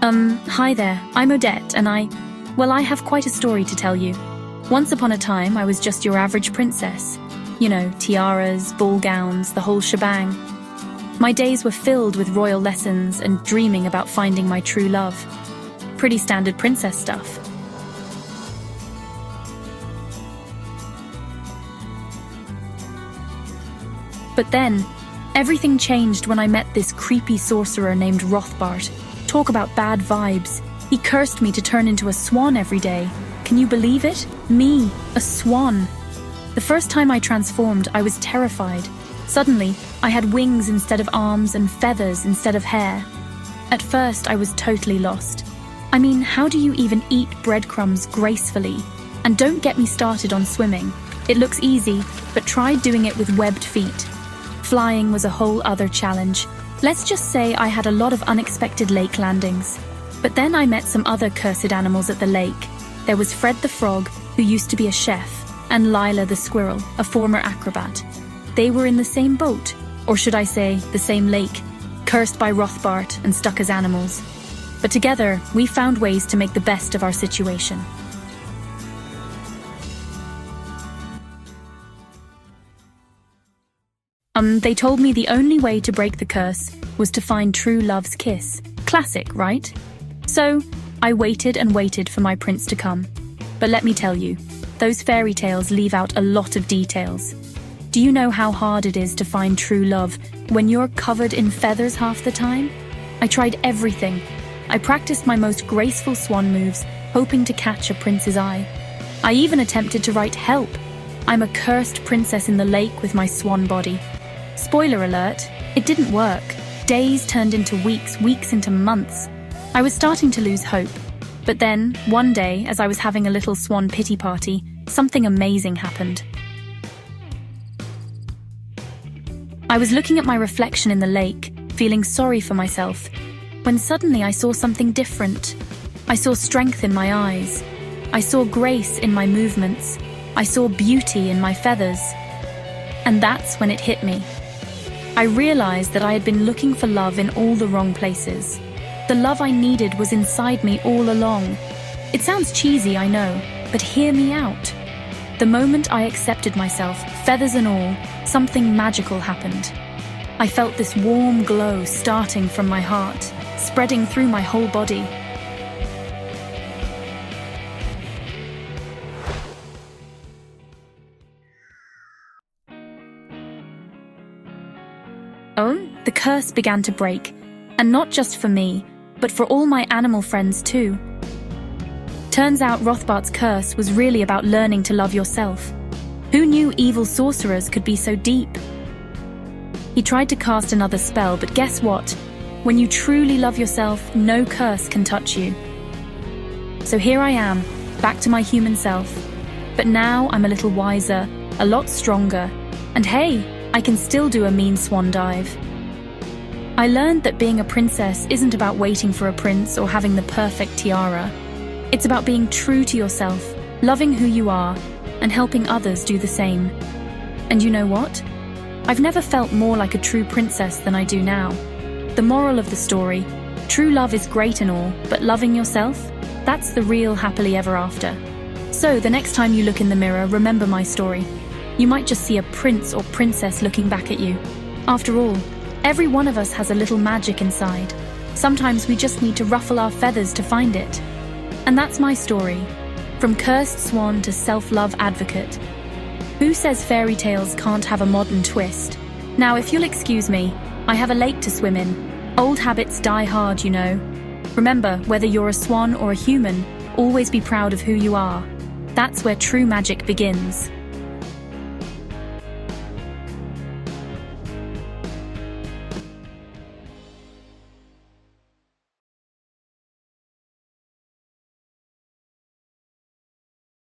Hi there, I'm Odette, and I have quite a story to tell you. Once upon a time, I was just your average princess. You know, tiaras, ball gowns, the whole shebang. My days were filled with royal lessons and dreaming about finding my true love. Pretty standard princess stuff. But then, everything changed when I met this creepy sorcerer named Rothbart. Talk about bad vibes. He cursed me to turn into a swan every day. Can you believe it? Me, a swan. The first time I transformed, I was terrified. Suddenly, I had wings instead of arms and feathers instead of hair. At first, I was totally lost. I mean, how do you even eat breadcrumbs gracefully? And don't get me started on swimming. It looks easy, but try doing it with webbed feet. Flying was a whole other challenge. Let's just say I had a lot of unexpected lake landings. But then I met some other cursed animals at the lake. There was Fred the frog, who used to be a chef, and Lila the squirrel, a former acrobat. They were in the same boat, or should I say, the same lake, cursed by Rothbart and stuck as animals. But together, we found ways to make the best of our situation. They told me the only way to break the curse was to find true love's kiss. Classic, right? So, I waited and waited for my prince to come. But let me tell you, those fairy tales leave out a lot of details. Do you know how hard it is to find true love when you're covered in feathers half the time? I tried everything. I practiced my most graceful swan moves, hoping to catch a prince's eye. I even attempted to write help. I'm a cursed princess in the lake with my swan body. Spoiler alert, it didn't work. Days turned into weeks, weeks into months. I was starting to lose hope. But then, one day, as I was having a little swan pity party, something amazing happened. I was looking at my reflection in the lake, feeling sorry for myself, when suddenly I saw something different. I saw strength in my eyes. I saw grace in my movements. I saw beauty in my feathers. And that's when it hit me. I realized that I had been looking for love in all the wrong places. The love I needed was inside me all along. It sounds cheesy, I know, but hear me out. The moment I accepted myself, feathers and all, something magical happened. I felt this warm glow starting from my heart, spreading through my whole body. The curse began to break, and not just for me, but for all my animal friends too. Turns out Rothbart's curse was really about learning to love yourself. Who knew evil sorcerers could be so deep? He tried to cast another spell, but guess what? When you truly love yourself, no curse can touch you. So here I am, back to my human self. But now I'm a little wiser, a lot stronger, and hey, I can still do a mean swan dive. I learned that being a princess isn't about waiting for a prince or having the perfect tiara. It's about being true to yourself, loving who you are, and helping others do the same. And you know what? I've never felt more like a true princess than I do now. The moral of the story, true love is great and all, but loving yourself, that's the real happily ever after. So the next time you look in the mirror, remember my story. You might just see a prince or princess looking back at you. After all, every one of us has a little magic inside. Sometimes we just need to ruffle our feathers to find it. And that's my story. From cursed swan to self-love advocate. Who says fairy tales can't have a modern twist? Now, if you'll excuse me, I have a lake to swim in. Old habits die hard, you know. Remember, whether you're a swan or a human, always be proud of who you are. That's where true magic begins.